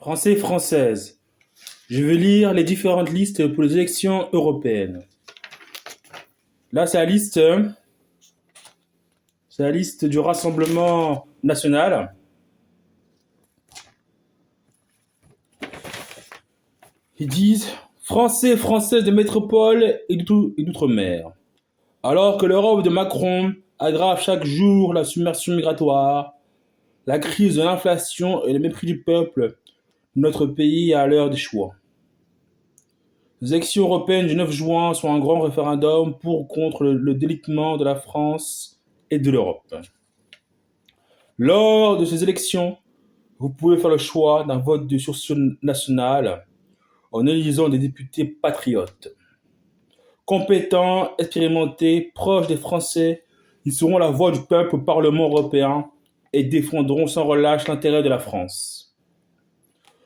Français, française. Je vais lire les différentes listes pour les élections européennes. Là, c'est la liste du Rassemblement national. Ils disent Français, françaises de métropole et d'outre-mer. Alors que l'Europe de Macron aggrave chaque jour la submersion migratoire, la crise de l'inflation et le mépris du peuple, notre pays est à l'heure des choix. Les élections européennes du 9 juin sont un grand référendum pour ou contre le délitement de la France et de l'Europe. Lors de ces élections, vous pouvez faire le choix d'un vote de sursaut national en élisant des députés patriotes. Compétents, expérimentés, proches des Français, ils seront la voix du peuple au Parlement européen et défendront sans relâche l'intérêt de la France.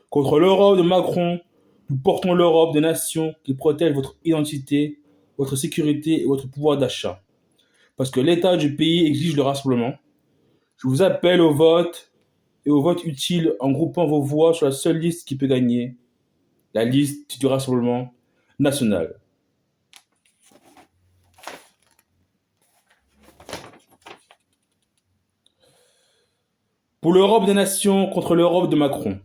Contre l'Europe de Macron, nous portons l'Europe des nations qui protège votre identité, votre sécurité et votre pouvoir d'achat. Parce que l'état du pays exige le rassemblement. Je vous appelle au vote et au vote utile en groupant vos voix sur la seule liste qui peut gagner, la liste du Rassemblement national. Pour l'Europe des nations contre l'Europe de Macron,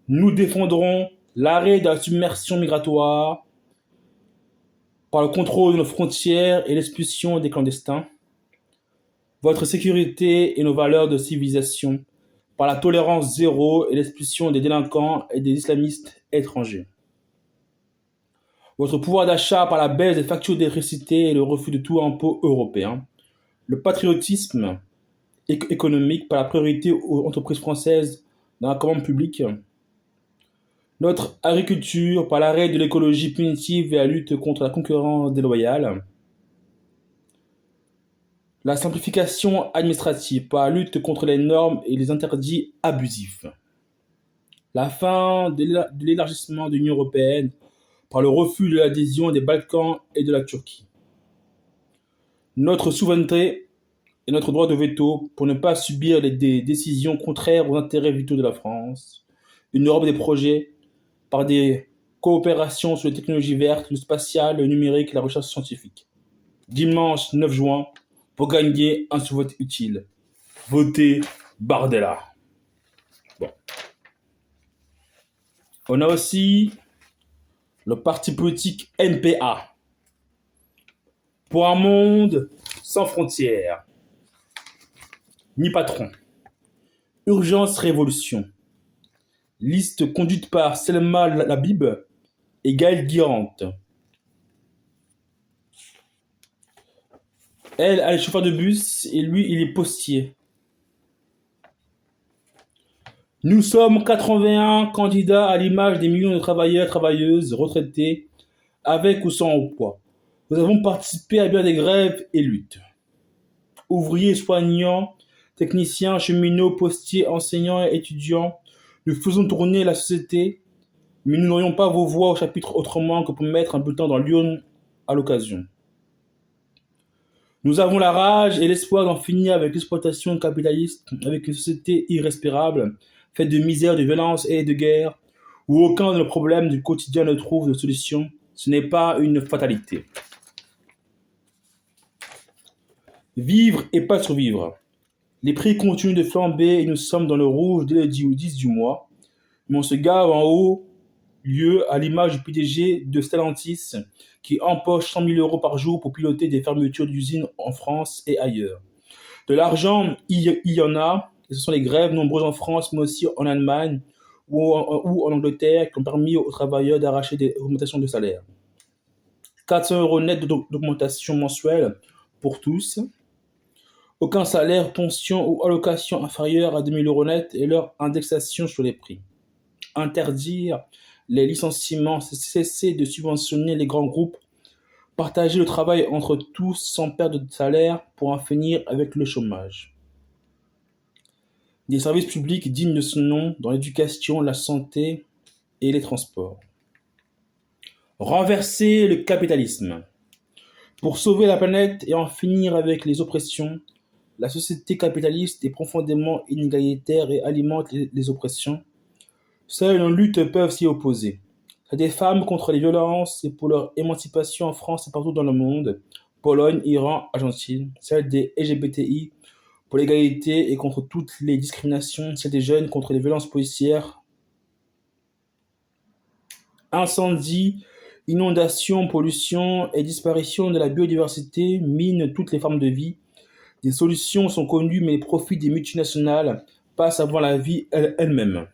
nous défendrons l'arrêt de la submersion migratoire par le contrôle de nos frontières et l'expulsion des clandestins, votre sécurité et nos valeurs de civilisation par la tolérance zéro et l'expulsion des délinquants et des islamistes étrangers. Votre pouvoir d'achat par la baisse des factures d'électricité et le refus de tout impôt européen. Le patriotisme économique par la priorité aux entreprises françaises dans la commande publique. Notre agriculture par l'arrêt de l'écologie punitive et la lutte contre la concurrence déloyale. La simplification administrative par la lutte contre les normes et les interdits abusifs. La fin de l'élargissement de l'Union européenne par le refus de l'adhésion des Balkans et de la Turquie. Notre souveraineté et notre droit de veto pour ne pas subir des décisions contraires aux intérêts vitaux de la France. Une Europe des projets par des coopérations sur les technologies vertes, le spatial, le numérique et la recherche scientifique. Dimanche 9 juin, pour gagner un vote utile. Votez Bardella. Bon. On a aussi le parti politique NPA. Pour un monde sans frontières, ni patron. Urgence Révolution. Liste conduite par Selma Labib et Gaël Guirante. Elle est chauffeur de bus et lui, il est postier. Nous sommes 81 candidats à l'image des millions de travailleurs et travailleuses retraités avec ou sans emploi. Nous avons participé à bien des grèves et luttes. Ouvriers, soignants, techniciens, cheminots, postiers, enseignants et étudiants, nous faisons tourner la société, mais nous n'aurions pas vos voix au chapitre autrement que pour mettre un bulletin dans l'urne à l'occasion. Nous avons la rage et l'espoir d'en finir avec l'exploitation capitaliste, avec une société irrespirable, faite de misère, de violence et de guerre, où aucun de nos problèmes du quotidien ne trouve de solution. Ce n'est pas une fatalité. Vivre et pas survivre. Les prix continuent de flamber et nous sommes dans le rouge dès le 10 du mois. Mais on se gave en haut lieu à l'image du PDG de Stellantis qui empoche 100 000 euros par jour pour piloter des fermetures d'usines en France et ailleurs. De l'argent, il y en a, et ce sont les grèves nombreuses en France, mais aussi en Allemagne ou en Angleterre qui ont permis aux travailleurs d'arracher des augmentations de salaire. 400 euros net d'augmentation mensuelle pour tous. Aucun salaire, pension ou allocation inférieure à 2 000 euros net et leur indexation sur les prix. Interdire les licenciements, cesser de subventionner les grands groupes, partager le travail entre tous sans perdre de salaire pour en finir avec le chômage. Des services publics dignes de ce nom dans l'éducation, la santé et les transports. Renverser le capitalisme. Pour sauver la planète et en finir avec les oppressions, la société capitaliste est profondément inégalitaire et alimente les oppressions. Seules nos luttes peuvent s'y opposer. Celle des femmes contre les violences et pour leur émancipation en France et partout dans le monde, Pologne, Iran, Argentine. Celle des LGBTI pour l'égalité et contre toutes les discriminations. Celle des jeunes contre les violences policières, incendies, inondations, pollution et disparition de la biodiversité minent toutes les formes de vie. Des solutions sont connues, mais les profits des multinationales passent avant la vie elle-même.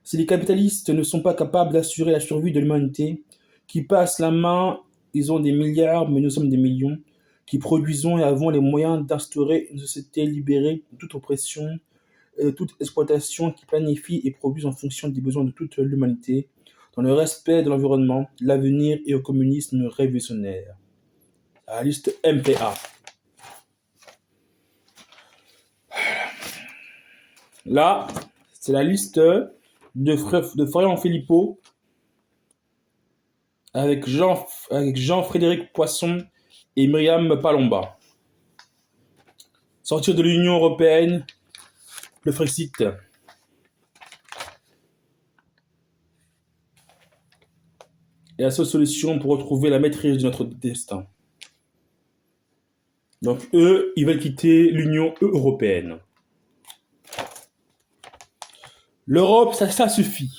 Si les capitalistes ne sont pas capables d'assurer la survie de l'humanité, qui passent la main, ils ont des milliards, mais nous sommes des millions, qui produisons et avons les moyens d'instaurer une société libérée de toute oppression et de toute exploitation, qui planifie et produit en fonction des besoins de toute l'humanité, dans le respect de l'environnement, l'avenir et au communisme révolutionnaire. La liste MPA. Là, c'est la liste de Florian Philippot avec Jean-Frédéric Poisson et Myriam Palomba. Sortir de l'Union européenne, le Frexit. est la seule solution pour retrouver la maîtrise de notre destin. Donc eux, ils veulent quitter l'Union européenne. L'Europe, ça suffit.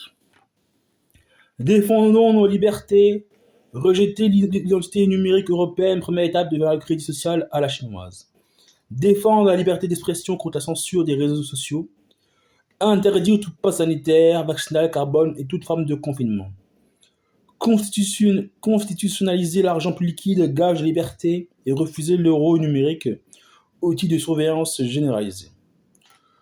Défendons nos libertés, rejeter l'identité numérique européenne, première étape vers le crédit social à la chinoise. Défendre la liberté d'expression contre la censure des réseaux sociaux. Interdire tout pass sanitaire, vaccinal, carbone et toute forme de confinement. Constitutionnaliser l'argent plus liquide, gage de liberté, et refuser l'euro numérique, outil de surveillance généralisée.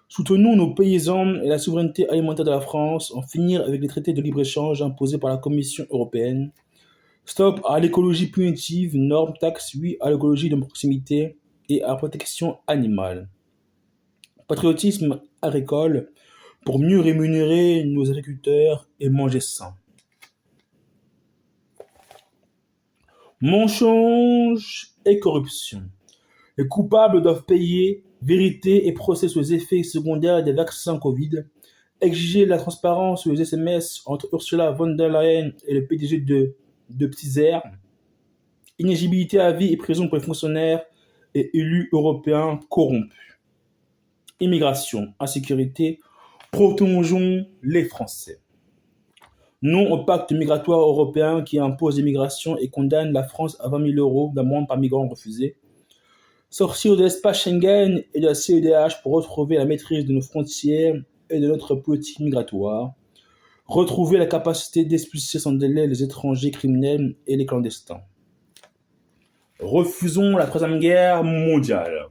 Soutenons nos paysans et la souveraineté alimentaire de la France, en finir avec les traités de libre-échange imposés par la Commission européenne. Stop à l'écologie punitive, normes, taxes, oui à l'écologie de proximité et à la protection animale. Patriotisme agricole pour mieux rémunérer nos agriculteurs et manger sain. Mensonge et corruption. Les coupables doivent payer. Vérité et procès sur les effets secondaires des vaccins Covid. Exiger la transparence sur les SMS entre Ursula von der Leyen et le PDG de Pfizer. Inéligibilité à vie et prison pour les fonctionnaires et élus européens corrompus. Immigration, insécurité. Protégeons les Français. Non au pacte migratoire européen qui impose l'immigration et condamne la France à 20 000 € d'amende par migrant refusé. Sortir de l'espace Schengen et de la CEDH pour retrouver la maîtrise de nos frontières et de notre politique migratoire. Retrouver la capacité d'expulser sans délai les étrangers criminels et les clandestins. Refusons la Troisième Guerre mondiale.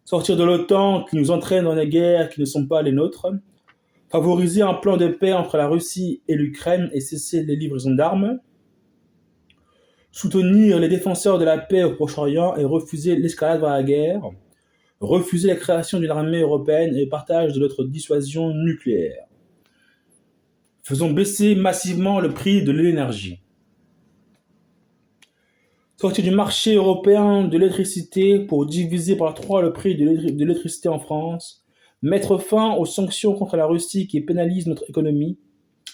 Sortir de l'OTAN qui nous entraîne dans des guerres qui ne sont pas les nôtres. Favoriser un plan de paix entre la Russie et l'Ukraine et cesser les livraisons d'armes. Soutenir les défenseurs de la paix au Proche-Orient et refuser l'escalade vers la guerre. Refuser la création d'une armée européenne et le partage de notre dissuasion nucléaire. Faisons baisser massivement le prix de l'énergie. Sortir du marché européen de l'électricité pour diviser par 3 le prix de l'électricité en France. Mettre fin aux sanctions contre la Russie qui pénalisent notre économie.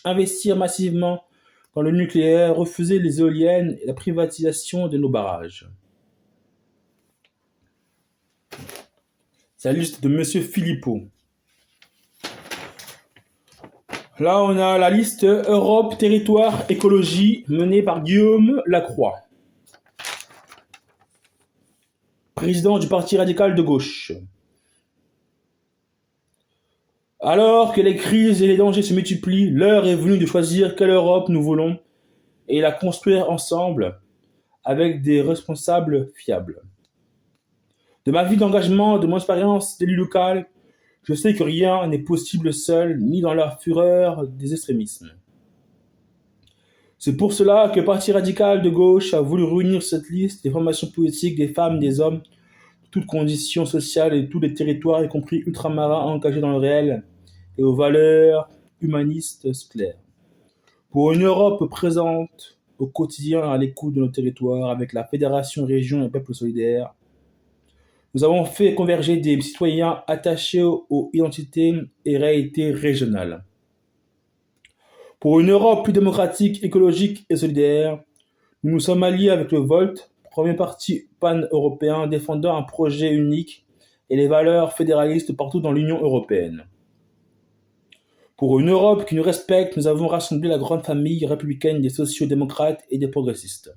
Investir massivement dans le nucléaire, refuser les éoliennes et la privatisation de nos barrages. C'est la liste de Monsieur Philippot. Là, on a la liste Europe, territoire, écologie, menée par Guillaume Lacroix, président du Parti radical de gauche. Alors que les crises et les dangers se multiplient, l'heure est venue de choisir quelle Europe nous voulons et la construire ensemble avec des responsables fiables. De ma vie d'engagement, de mon expérience d'élu local, je sais que rien n'est possible seul, ni dans la fureur des extrémismes. C'est pour cela que le Parti radical de gauche a voulu réunir cette liste des formations politiques, des femmes, des hommes, de toutes conditions sociales et de tous les territoires, y compris ultramarins engagés dans le réel et aux valeurs humanistes claires. Pour une Europe présente au quotidien à l'écoute de nos territoires, avec la Fédération Régions et Peuples Solidaires, Nous avons fait converger des citoyens attachés aux identités et réalités régionales. Pour une Europe plus démocratique, écologique et solidaire, nous nous sommes alliés avec le Volt, premier parti pan-européen défendant un projet unique et les valeurs fédéralistes partout dans l'Union européenne. Pour une Europe qui nous respecte, nous avons rassemblé la grande famille républicaine des sociaux-démocrates et des progressistes.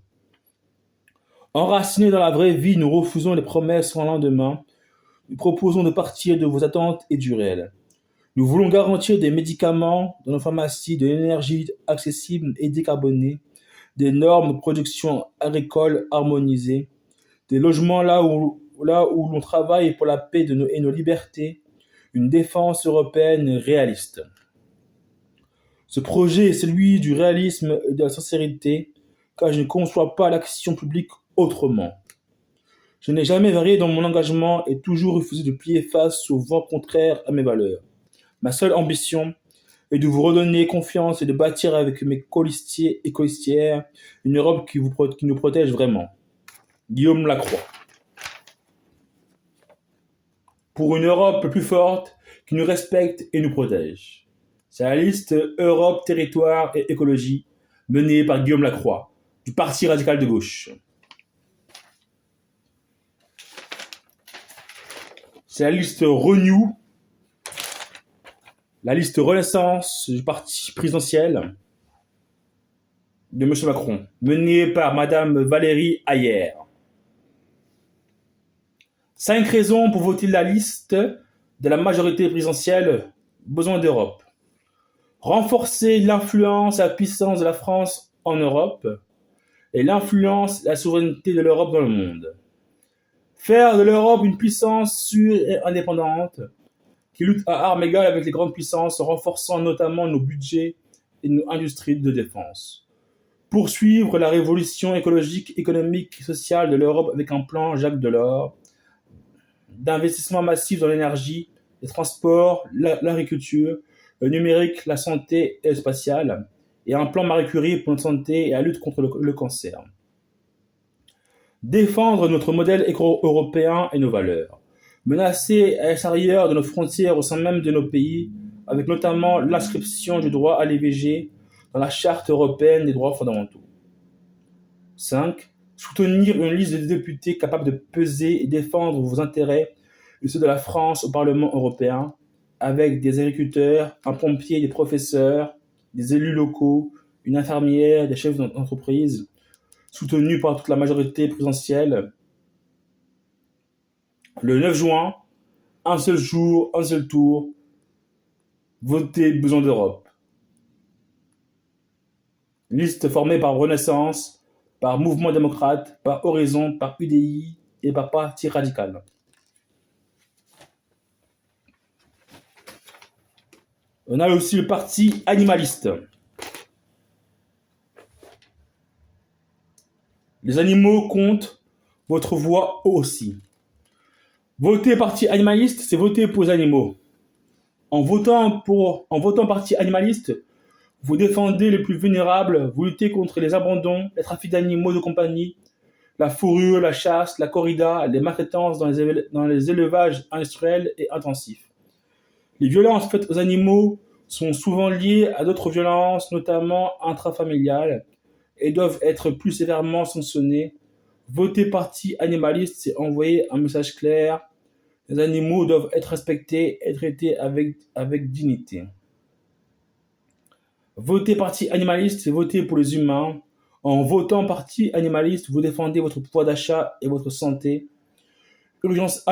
Enracinés dans la vraie vie, nous refusons les promesses sans lendemain. Nous proposons de partir de vos attentes et du réel. Nous voulons garantir des médicaments dans nos pharmacies, de l'énergie accessible et décarbonée, des normes de production agricole harmonisées, des logements là où l'on travaille pour la paix et nos libertés, une défense européenne réaliste. Ce projet est celui du réalisme et de la sincérité, car je ne conçois pas l'action publique autrement. Je n'ai jamais varié dans mon engagement et toujours refusé de plier face au vent contraire à mes valeurs. Ma seule ambition est de vous redonner confiance et de bâtir avec mes colistiers et colistières une Europe qui nous protège vraiment. Guillaume Lacroix. Pour une Europe plus forte qui nous respecte et nous protège. C'est la liste Europe, Territoire et Écologie menée par Guillaume Lacroix, du Parti radical de gauche. C'est la liste Renew, la liste Renaissance du parti présidentiel de M. Macron, menée par Mme Valérie Hayer. 5 raisons pour voter la liste de la majorité présidentielle besoin d'Europe. Renforcer l'influence et la puissance de la France en Europe et l'influence et la souveraineté de l'Europe dans le monde. Faire de l'Europe une puissance sûre et indépendante qui lutte à armes égales avec les grandes puissances en renforçant notamment nos budgets et nos industries de défense. Poursuivre la révolution écologique, économique et sociale de l'Europe avec un plan Jacques Delors d'investissement massif dans l'énergie, les transports, l'agriculture, le numérique, la santé et le spatial, et un plan Marie Curie pour notre santé et la lutte contre le cancer. Défendre notre modèle européen et nos valeurs. Menacer à l'extérieur de nos frontières au sein même de nos pays, avec notamment l'inscription du droit à l'IVG dans la Charte européenne des droits fondamentaux. 5. Soutenir une liste de députés capables de peser et défendre vos intérêts et ceux de la France au Parlement européen, avec des agriculteurs, un pompier, des professeurs, des élus locaux, une infirmière, des chefs d'entreprise, soutenus par toute la majorité présidentielle. Le 9 juin, un seul jour, un seul tour, votez besoin d'Europe. Liste formée par Renaissance, par Mouvement démocrate, par Horizon, par UDI et par Parti radical. On a aussi le parti animaliste. Les animaux comptent, votre voix aussi. Voter parti animaliste, c'est voter pour les animaux. En votant parti animaliste, vous défendez les plus vulnérables, vous luttez contre les abandons, les trafics d'animaux de compagnie, la fourrure, la chasse, la corrida, les maltraitances dans les élevages industriels et intensifs. Les violences faites aux animaux sont souvent liées à d'autres violences, notamment intrafamiliales, et doivent être plus sévèrement sanctionnées. Voter parti animaliste, c'est envoyer un message clair. Les animaux doivent être respectés et traités avec dignité. Voter parti animaliste, c'est voter pour les humains. En votant parti animaliste, vous défendez votre pouvoir d'achat et votre santé. Urgence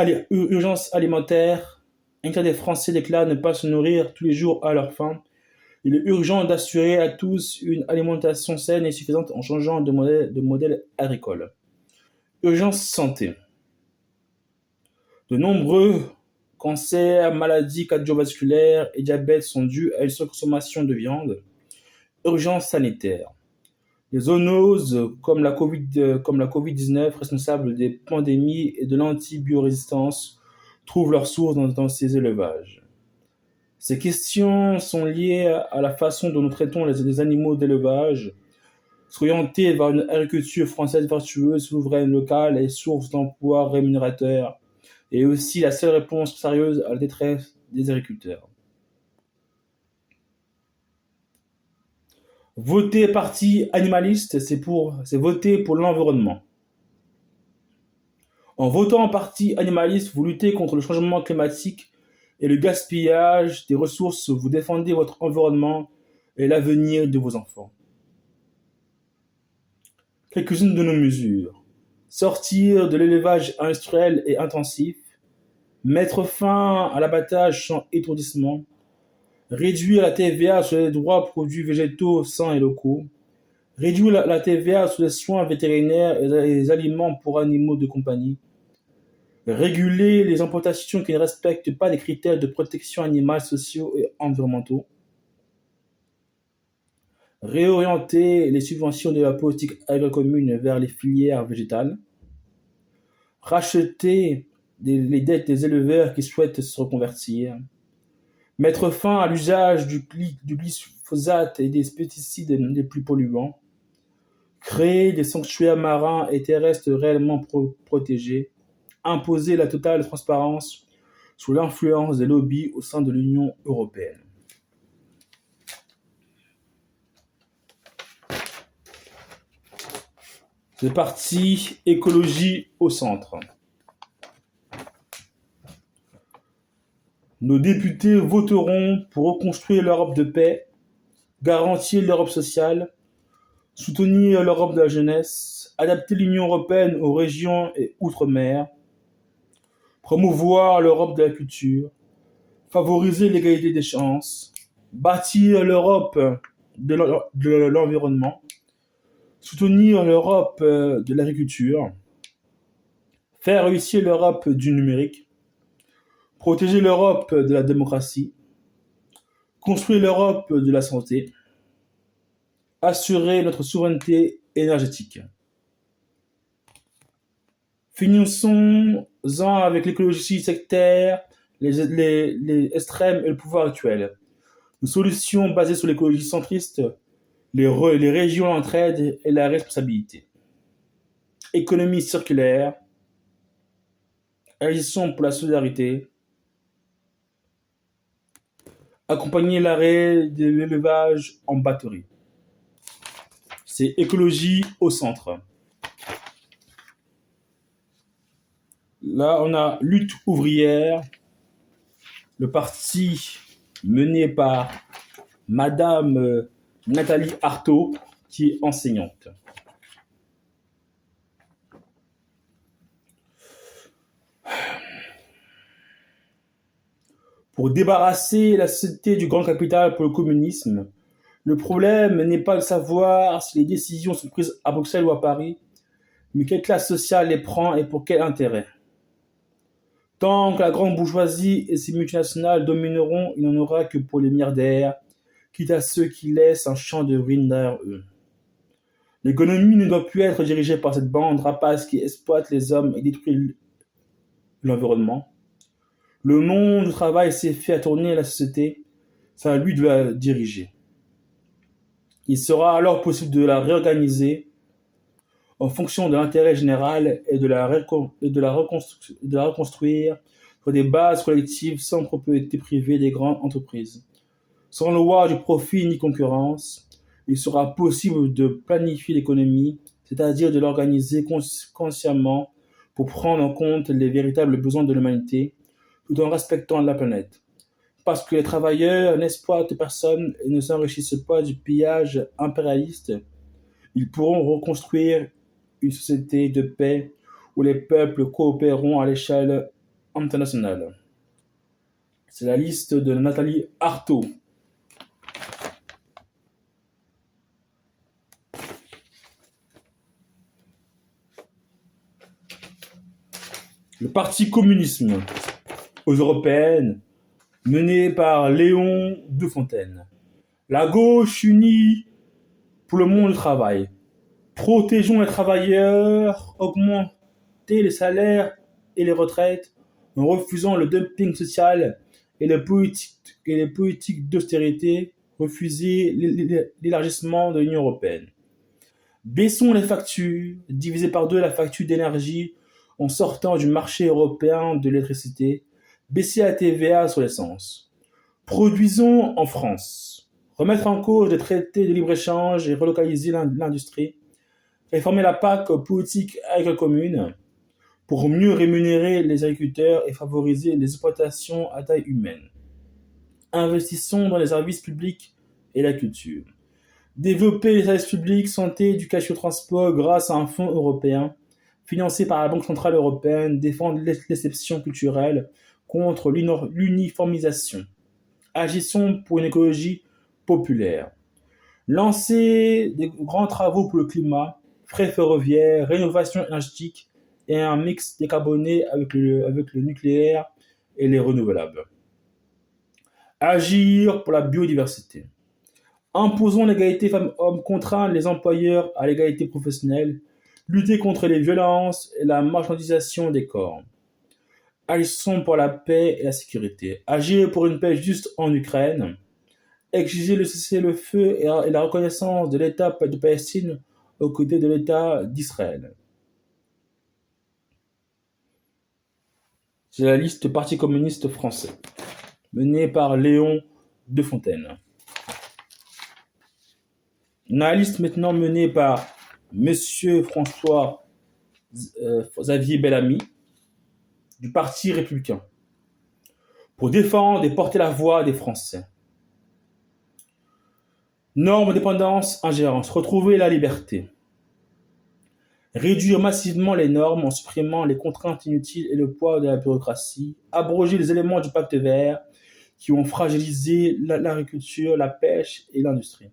alimentaire. Un tiers des Français déclarent ne pas se nourrir tous les jours à leur faim. Il est urgent d'assurer à tous une alimentation saine et suffisante en changeant de modèle agricole. Urgence santé. De nombreux cancers, maladies cardiovasculaires et diabète sont dus à une surconsommation de viande. Urgence sanitaire. Les zoonoses comme la Covid-19, responsables des pandémies et de l'antibiorésistance, trouvent leur source dans ces élevages. Ces questions sont liées à la façon dont nous traitons les animaux d'élevage, s'orienter vers une agriculture française vertueuse, souveraine, locale et source d'emplois rémunérateurs, et aussi la seule réponse sérieuse à la détresse des agriculteurs. Voter parti animaliste, c'est voter pour l'environnement. En votant parti animaliste, vous luttez contre le changement climatique et le gaspillage des ressources, vous défendez votre environnement et l'avenir de vos enfants. Quelques-unes de nos mesures. Sortir de l'élevage industriel et intensif, mettre fin à l'abattage sans étourdissement, réduire la TVA sur les droits produits végétaux sains et locaux, réduire la TVA sur les soins vétérinaires et les aliments pour animaux de compagnie, réguler les importations qui ne respectent pas les critères de protection animale, sociaux et environnementaux, réorienter les subventions de la politique agricole commune vers les filières végétales, racheter les dettes des éleveurs qui souhaitent se reconvertir, mettre fin à l'usage du glyphosate et des pesticides les plus polluants, créer des sanctuaires marins et terrestres réellement protégés, imposer la totale transparence sous l'influence des lobbies au sein de l'Union européenne. C'est parti, écologie au centre. Nos députés voteront pour reconstruire l'Europe de paix, garantir l'Europe sociale, soutenir l'Europe de la jeunesse, adapter l'Union européenne aux régions et outre-mer, promouvoir l'Europe de la culture, favoriser l'égalité des chances, bâtir l'Europe de l'environnement, soutenir l'Europe de l'agriculture, faire réussir l'Europe du numérique, protéger l'Europe de la démocratie, construire l'Europe de la santé, assurer notre souveraineté énergétique. Finissons-en avec l'écologie sectaire, les extrêmes et le pouvoir actuel. Une solution basée sur l'écologie centriste, les régions l'entraide et la responsabilité. Économie circulaire, agissons pour la solidarité, accompagner l'arrêt de l'élevage en batterie. C'est écologie au centre. Là, on a lutte ouvrière, le parti mené par Madame Nathalie Arthaud, qui est enseignante. Pour débarrasser la société du grand capital pour le communisme, le problème n'est pas de savoir si les décisions sont prises à Bruxelles ou à Paris, mais quelle classe sociale les prend et pour quel intérêt. Tant que la grande bourgeoisie et ses multinationales domineront, il n'en aura que pour les milliardaires, quitte à ceux qui laissent un champ de ruines derrière eux. L'économie ne doit plus être dirigée par cette bande rapace qui exploite les hommes et détruit l'environnement. Le monde du travail s'est fait à tourner la société, c'est à lui de la diriger. Il sera alors possible de la réorganiser en fonction de l'intérêt général et de la reconstruire sur des bases collectives sans propriété privée des grandes entreprises. Sans loi du profit ni concurrence, il sera possible de planifier l'économie, c'est-à-dire de l'organiser consciemment pour prendre en compte les véritables besoins de l'humanité, tout en respectant la planète. Parce que les travailleurs n'exploitent personne et ne s'enrichissent pas du pillage impérialiste, ils pourront reconstruire une société de paix où les peuples coopéreront à l'échelle internationale. C'est la liste de Nathalie Arthaud. Le Parti communisme aux européennes, mené par Léon Defontaine. La gauche unie pour le monde du travail. Protégeons les travailleurs, augmentez les salaires et les retraites en refusant le dumping social et les politiques d'austérité, refusez l'élargissement de l'Union européenne. Baissons les factures, divisez par deux la facture d'énergie en sortant du marché européen de l'électricité, baisser la TVA sur l'essence. Produisons en France. Remettre en cause les traités de libre-échange et relocaliser l'industrie. Réformer la PAC politique agricole commune pour mieux rémunérer les agriculteurs et favoriser les exploitations à taille humaine. Investissons dans les services publics et la culture. Développer les services publics, santé, éducation, transport grâce à un fonds européen financé par la Banque centrale européenne, défendre l'exception culturelle contre l'uniformisation. Agissons pour une écologie populaire. Lancer des grands travaux pour le climat, frais ferroviaires, rénovation énergétique et un mix décarboné avec le nucléaire et les renouvelables. Agir pour la biodiversité. Imposons l'égalité femmes-hommes, contraindre les employeurs à l'égalité professionnelle, lutter contre les violences et la marchandisation des corps. Agissons pour la paix et la sécurité. Agir pour une paix juste en Ukraine. Exiger le cessez-le-feu et la reconnaissance de l'État de Palestine aux côtés de l'État d'Israël. C'est la liste du Parti communiste français, menée par Léon de Fontaine. On a la liste maintenant menée par Monsieur François Xavier Bellamy du Parti républicain pour défendre et porter la voix des Français. Normes, dépendance, ingérence, retrouver la liberté. Réduire massivement les normes en supprimant les contraintes inutiles et le poids de la bureaucratie. Abroger les éléments du pacte vert qui ont fragilisé l'agriculture, la pêche et l'industrie.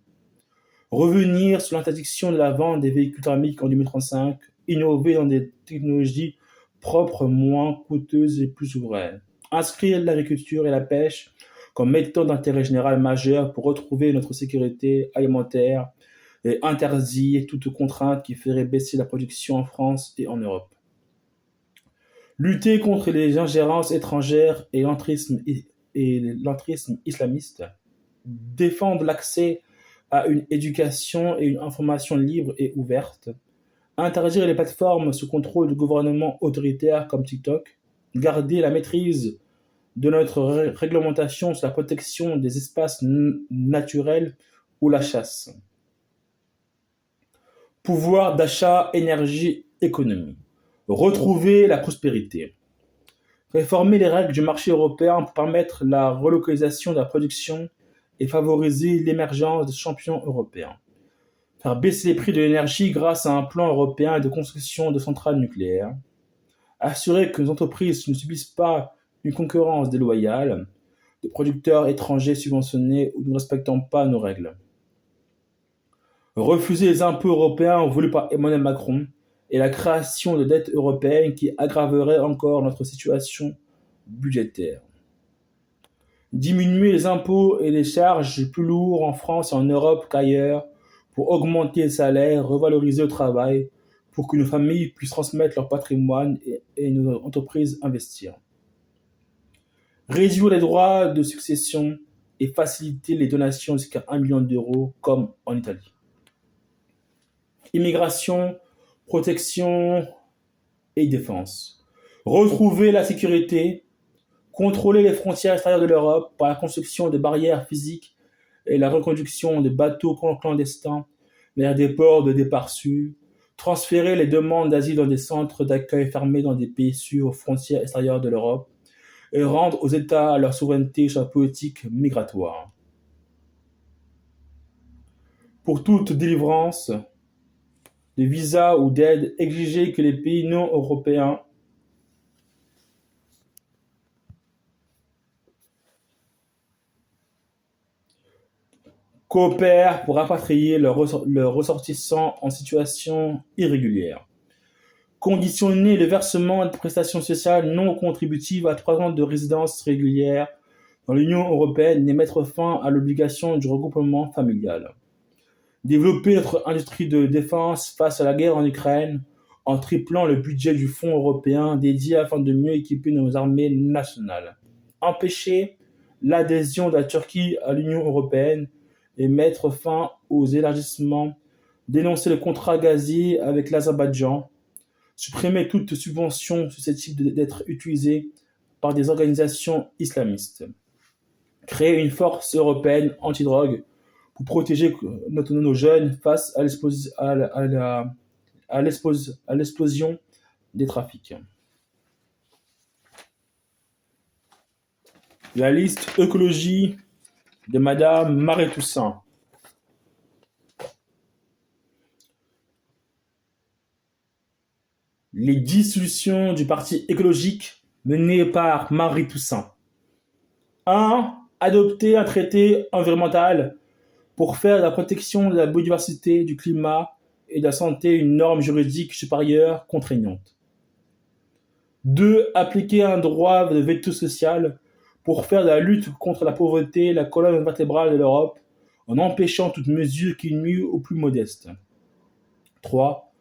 Revenir sur l'interdiction de la vente des véhicules thermiques en 2035. Innover dans des technologies propres, moins coûteuses et plus souveraines. Inscrire l'agriculture et la pêche comme méthode d'intérêt général majeur pour retrouver notre sécurité alimentaire et interdire toute contrainte qui ferait baisser la production en France et en Europe. Lutter contre les ingérences étrangères et l'entrisme islamiste. Défendre l'accès à une éducation et une information libre et ouverte. Interdire les plateformes sous contrôle de gouvernements autoritaires comme TikTok. Garder la maîtrise de notre réglementation sur la protection des espaces naturels ou la chasse. Pouvoir d'achat, énergie, économie. Retrouver la prospérité. Réformer les règles du marché européen pour permettre la relocalisation de la production et favoriser l'émergence des champions européens. Faire baisser les prix de l'énergie grâce à un plan européen de construction de centrales nucléaires. Assurer que nos entreprises ne subissent pas une concurrence déloyale de producteurs étrangers subventionnés ou ne respectant pas nos règles. Refuser les impôts européens voulus par Emmanuel Macron et la création de dettes européennes qui aggraveraient encore notre situation budgétaire. Diminuer les impôts et les charges plus lourds en France et en Europe qu'ailleurs pour augmenter les salaires, revaloriser le travail, pour que nos familles puissent transmettre leur patrimoine et nos entreprises investir. Réduire les droits de succession et faciliter les donations jusqu'à 1 million d'euros comme en Italie. Immigration, protection et défense. Retrouver la sécurité, contrôler les frontières extérieures de l'Europe par la construction de barrières physiques et la reconduction de bateaux clandestins vers des ports de départ sûrs, transférer les demandes d'asile dans des centres d'accueil fermés dans des pays sûrs aux frontières extérieures de l'Europe et rendre aux États leur souveraineté sur la politique migratoire. Pour toute délivrance de visas ou d'aide, exiger que les pays non européens coopèrent pour rapatrier leurs ressortissants en situation irrégulière. Conditionner le versement de prestations sociales non contributives à 3 ans de résidence régulière dans l'Union européenne et mettre fin à l'obligation du regroupement familial. Développer notre industrie de défense face à la guerre en Ukraine en triplant le budget du Fonds européen dédié afin de mieux équiper nos armées nationales. Empêcher l'adhésion de la Turquie à l'Union européenne et mettre fin aux élargissements. Dénoncer le contrat gazier avec l'Azerbaïdjan. Supprimer toute subvention susceptible d'être utilisée par des organisations islamistes. Créer une force européenne anti-drogue pour protéger nos jeunes face à l'explosion des trafics. La liste écologie de Madame Marie Toussaint. Les dissolutions du parti écologique mené par Marie Toussaint. 1. Adopter un traité environnemental pour faire de la protection de la biodiversité, du climat et de la santé une norme juridique supérieure contraignante. 2. Appliquer un droit de veto social pour faire de la lutte contre la pauvreté la colonne vertébrale de l'Europe en empêchant toute mesure qui nuit aux plus modestes. 3.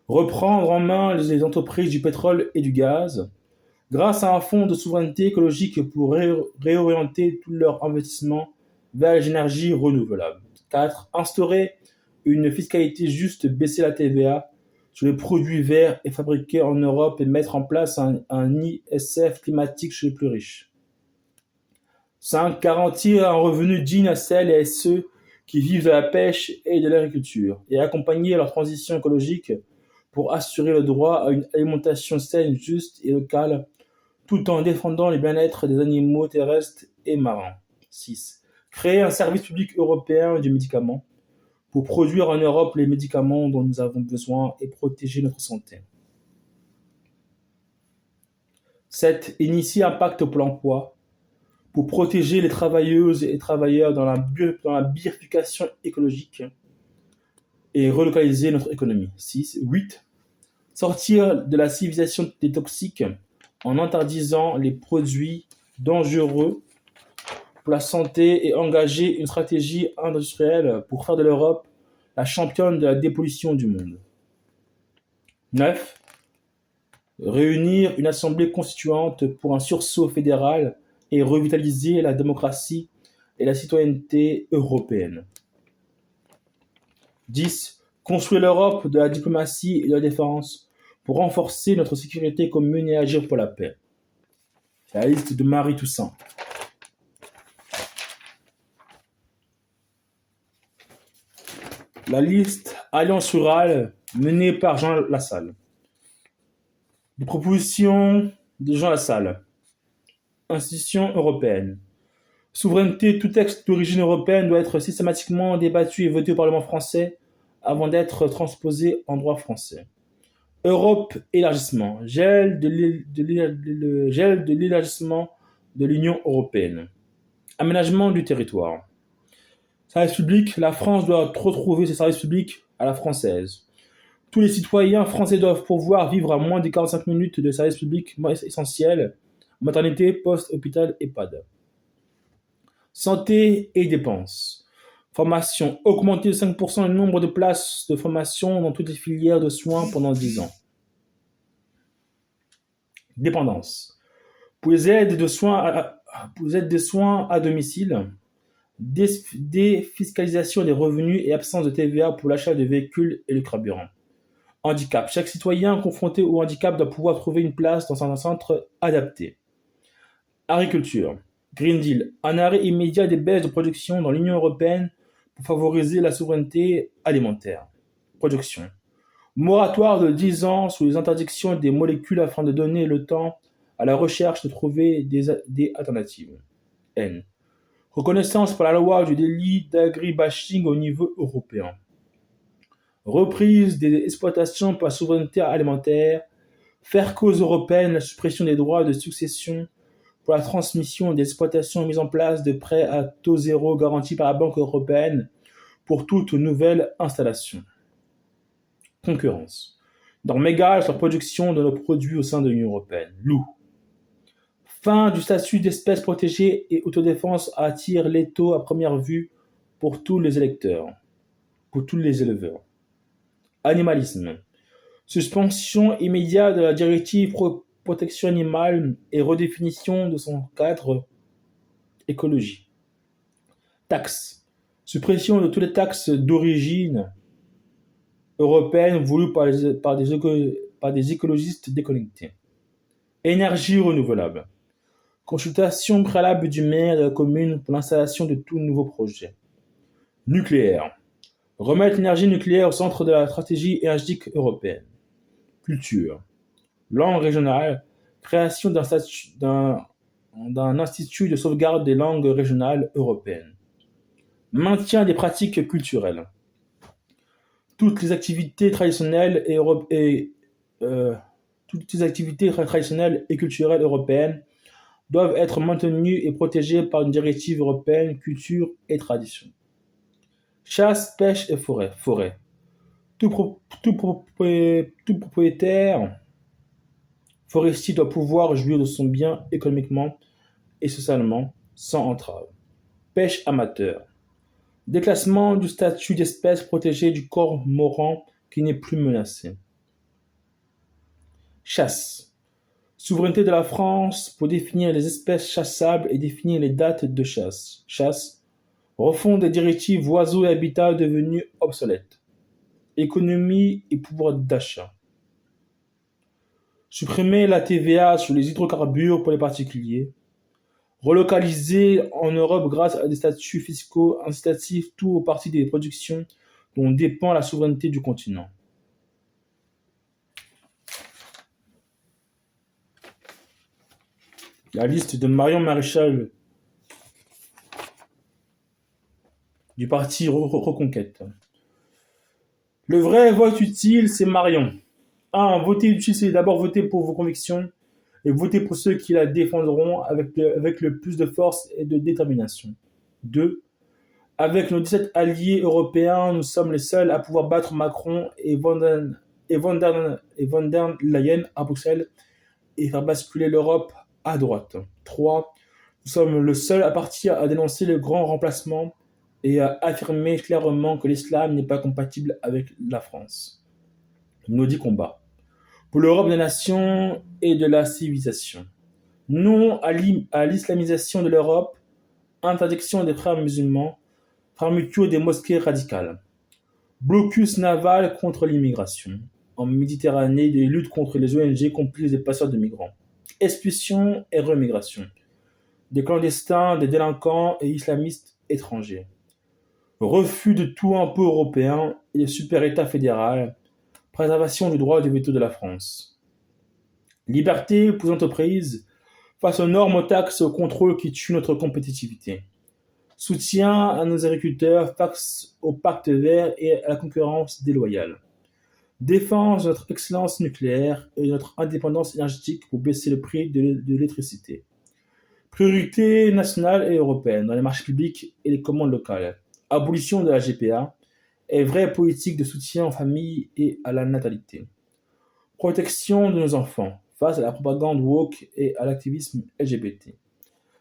Reprendre en main les entreprises du pétrole et du gaz grâce à un fonds de souveraineté écologique pour réorienter tous leurs investissements vers les énergies renouvelables. 4. Instaurer une fiscalité juste, baisser la TVA sur les produits verts et fabriqués en Europe et mettre en place un ISF climatique chez les plus riches. 5. Garantir un revenu digne à celles et à ceux qui vivent de la pêche et de l'agriculture et accompagner leur transition écologique pour assurer le droit à une alimentation saine, juste et locale tout en défendant le bien-être des animaux terrestres et marins. 6. Créer un service public européen du médicament pour produire en Europe les médicaments dont nous avons besoin et protéger notre santé. 7. Initier un pacte pour l'emploi pour protéger les travailleuses et travailleurs dans la bifurcation écologique et relocaliser notre économie. 8. Sortir de la civilisation des toxiques en interdisant les produits dangereux pour la santé et engager une stratégie industrielle pour faire de l'Europe la championne de la dépollution du monde. 9. Réunir une assemblée constituante pour un sursaut fédéral et revitaliser la démocratie et la citoyenneté européenne. 10. Construire l'Europe de la diplomatie et de la défense pour renforcer notre sécurité commune et agir pour la paix. C'est la liste de Marie Toussaint. La liste Alliance rurale menée par Jean Lassalle. Les propositions de Jean Lassalle. Institutions européennes. Souveraineté, tout texte d'origine européenne doit être systématiquement débattu et voté au Parlement français avant d'être transposé en droit français. Europe, élargissement. Gel de l'élargissement de l'Union européenne. Aménagement du territoire. Service public, la France doit retrouver ses services publics à la française. Tous les citoyens français doivent pouvoir vivre à moins de 45 minutes de services publics essentiels, maternité, poste, hôpital, EHPAD. Santé et dépenses. Formation, augmenter de 5% le nombre de places de formation dans toutes les filières de soins pendant 10 ans. Dépendance. Pour les aides de soins à domicile, défiscalisation des revenus et absence de TVA pour l'achat de véhicules et le carburant. Handicap. Chaque citoyen confronté au handicap doit pouvoir trouver une place dans un centre adapté. Agriculture. Green Deal. Un arrêt immédiat des baisses de production dans l'Union européenne pour favoriser la souveraineté alimentaire. Production. Moratoire de 10 ans sur les interdictions des molécules afin de donner le temps à la recherche de trouver des alternatives. N. Reconnaissance par la loi du délit d'agribashing au niveau européen. Reprise des exploitations par la souveraineté alimentaire. Faire cause européenne la suppression des droits de succession pour la transmission des exploitations, mise en place de prêts à taux zéro garantis par la Banque européenne pour toute nouvelle installation. Concurrence. Normes égales sur la production de nos produits au sein de l'Union européenne. Loup. Fin du statut d'espèce protégée et autodéfense attire l'étau à première vue pour tous les électeurs, pour tous les éleveurs. Animalisme. Suspension immédiate de la directive protection animale et redéfinition de son cadre écologie. Taxes. Suppression de toutes les taxes d'origine européenne voulues par par des écologistes déconnectés. Énergie renouvelable. Consultation préalable du maire de la commune pour l'installation de tout nouveau projet. Nucléaire. Remettre l'énergie nucléaire au centre de la stratégie énergétique européenne. Culture. Langue régionale. Création d'un institut de sauvegarde des langues régionales européennes. Maintien des pratiques culturelles. Toutes les activités traditionnelles et culturelles européennes doivent être maintenues et protégées par une directive européenne culture et tradition. Chasse, pêche et forêt. Tout propriétaire forestier doit pouvoir jouir de son bien économiquement et socialement sans entrave. Pêche amateur. Déclassement du statut d'espèce protégée du cormoran qui n'est plus menacé. Chasse. Souveraineté de la France pour définir les espèces chassables et définir les dates de chasse. Chasse. Refonte des directives oiseaux et habitats devenus obsolètes. Économie et pouvoir d'achat. Supprimer la TVA sur les hydrocarbures pour les particuliers. Relocaliser en Europe grâce à des statuts fiscaux incitatifs tout aux parties des productions dont dépend la souveraineté du continent. La liste de Marion Maréchal du parti Reconquête. Le vrai vote utile, c'est Marion. 1. Voter utile, c'est d'abord voter pour vos convictions et voter pour ceux qui la défendront avec le plus de force et de détermination. 2. Avec nos 17 alliés européens, nous sommes les seuls à pouvoir battre Macron et von der Leyen à Bruxelles et faire basculer l'Europe à droite. 3. Nous sommes le seul à partir à dénoncer le grand remplacement et à affirmer clairement que l'islam n'est pas compatible avec la France. Nos 10 combats. Pour l'Europe des nations et de la civilisation. Non à l'islamisation de l'Europe, interdiction des frères musulmans, fermeture des mosquées radicales. Blocus naval contre l'immigration. En Méditerranée, des luttes contre les ONG complices des passeurs de migrants. Expulsion et remigration. Des clandestins, des délinquants et islamistes étrangers. Refus de tout impôt européen et de super-État fédéral. Préservation du droit de veto de la France. Liberté pour les entreprises face aux normes, aux taxes et aux contrôles qui tuent notre compétitivité. Soutien à nos agriculteurs face au pacte vert et à la concurrence déloyale. Défense de notre excellence nucléaire et de notre indépendance énergétique pour baisser le prix de l'électricité. Priorité nationale et européenne dans les marchés publics et les commandes locales. Abolition de la GPA et vraie politique de soutien aux familles et à la natalité. Protection de nos enfants face à la propagande woke et à l'activisme LGBT.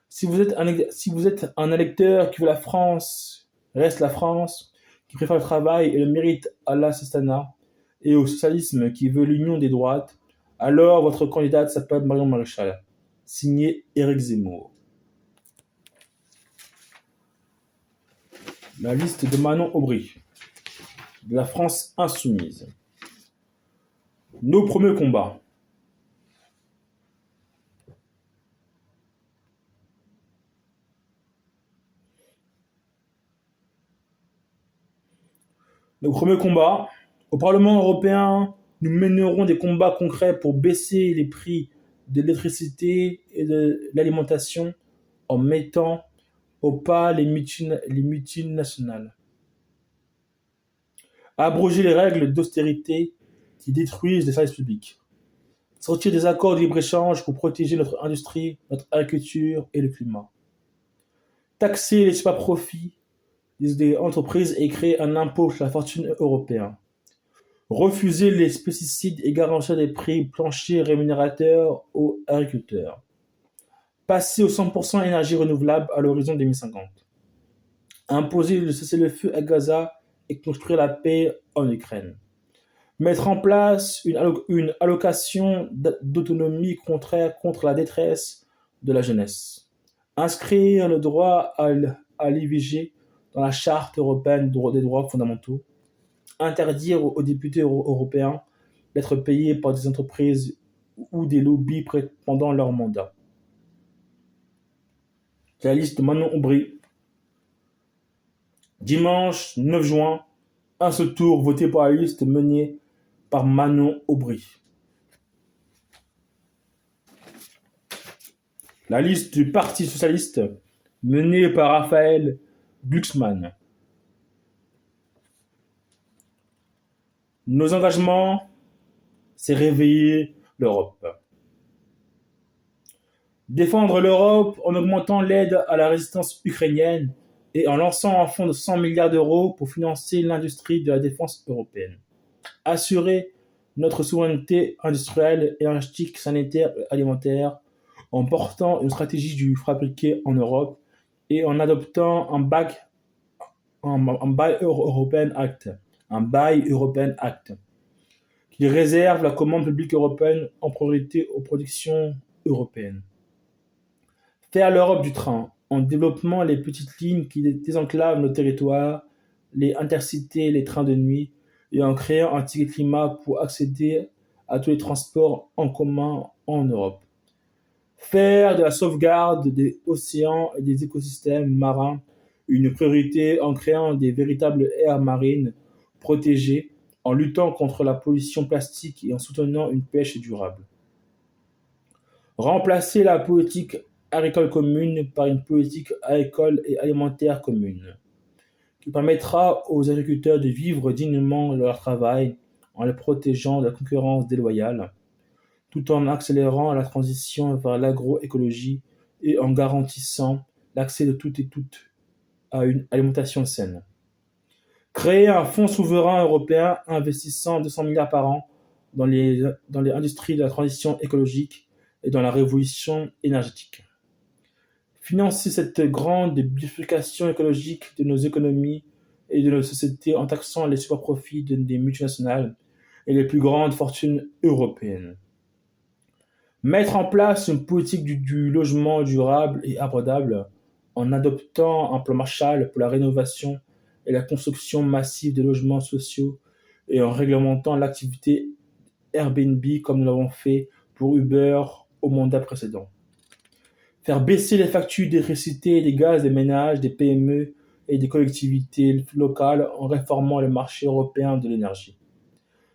Si vous êtes un électeur qui veut la France, reste la France, qui préfère le travail et le mérite à l'assistanat et au socialisme qui veut l'union des droites, alors votre candidate s'appelle Marion Maréchal. Signé Éric Zemmour. La liste de Manon Aubry, de la France insoumise. Nos premiers combats. Nos premiers combats. Au Parlement européen, nous mènerons des combats concrets pour baisser les prix de l'électricité et de l'alimentation en mettant au pas les multinationales. Abroger les règles d'austérité qui détruisent les services publics. Sortir des accords de libre-échange pour protéger notre industrie, notre agriculture et le climat. Taxer les super-profits des entreprises et créer un impôt sur la fortune européen. Refuser les pesticides et garantir des prix planchers rémunérateurs aux agriculteurs. Passer au 100% énergie renouvelable à l'horizon 2050. Imposer le cessez-le-feu à Gaza et construire la paix en Ukraine. Mettre en place une allocation d'autonomie contre la détresse de la jeunesse. Inscrire le droit à l'IVG dans la Charte européenne des droits fondamentaux. Interdire aux députés européens d'être payés par des entreprises ou des lobbies pendant leur mandat. La liste de Manon Aubry. Dimanche 9 juin, un seul tour voté pour la liste menée par Manon Aubry. La liste du Parti socialiste menée par Raphaël Glucksmann. Nos engagements, c'est réveiller l'Europe. Défendre l'Europe en augmentant l'aide à la résistance ukrainienne et en lançant un fonds de 100 milliards d'euros pour financer l'industrie de la défense européenne. Assurer notre souveraineté industrielle, énergétique, sanitaire et alimentaire en portant une stratégie du fabriqué en Europe et en adoptant un Buy European Act, qui réserve la commande publique européenne en priorité aux productions européennes. Faire l'Europe du train, en développant les petites lignes qui désenclavent nos territoires, les intercités, les trains de nuit, et en créant un ticket climat pour accéder à tous les transports en commun en Europe. Faire de la sauvegarde des océans et des écosystèmes marins une priorité en créant des véritables aires marines protégées, en luttant contre la pollution plastique et en soutenant une pêche durable. Remplacer la politique agricole commune par une politique agricole et alimentaire commune, qui permettra aux agriculteurs de vivre dignement de leur travail en les protégeant de la concurrence déloyale, tout en accélérant la transition vers l'agroécologie et en garantissant l'accès de toutes et toutes à une alimentation saine. Créer un fonds souverain européen investissant 200 milliards par an dans les industries de la transition écologique et dans la révolution énergétique. Financer cette grande bifurcation écologique de nos économies et de nos sociétés en taxant les superprofits des multinationales et les plus grandes fortunes européennes. Mettre en place une politique du logement durable et abordable en adoptant un plan Marshall pour la rénovation et la construction massive de logements sociaux et en réglementant l'activité Airbnb comme nous l'avons fait pour Uber au mandat précédent. Faire baisser les factures d'électricité et des gaz des ménages, des PME et des collectivités locales en réformant le marché européen de l'énergie.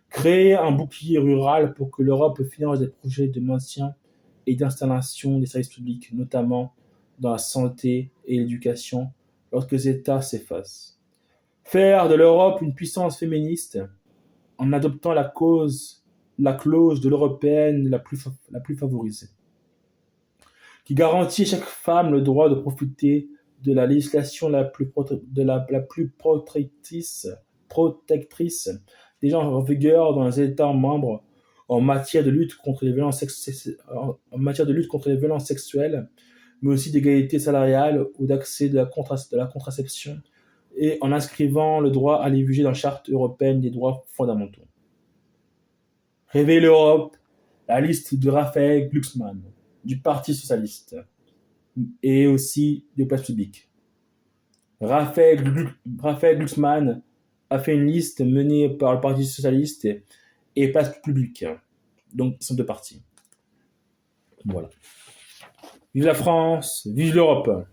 Créer un bouclier rural pour que l'Europe finance des projets de maintien et d'installation des services publics, notamment dans la santé et l'éducation, lorsque les États s'effacent. Faire de l'Europe une puissance féministe en adoptant la clause de l'européenne la plus favorisée, qui garantit à chaque femme le droit de profiter de la législation la plus protectrice déjà en vigueur dans les États membres en matière de lutte contre les violences sexuelles, mais aussi d'égalité salariale ou d'accès de la contraception, et en inscrivant le droit à l'IVG dans la Charte européenne des droits fondamentaux. Réveiller l'Europe, la liste de Raphaël Glucksmann, du Parti socialiste, et aussi de Place publique. Raphaël Glucksmann a fait une liste menée par le Parti socialiste et Place publique. Donc, ce sont deux partis. Voilà. Vive la France, vive l'Europe!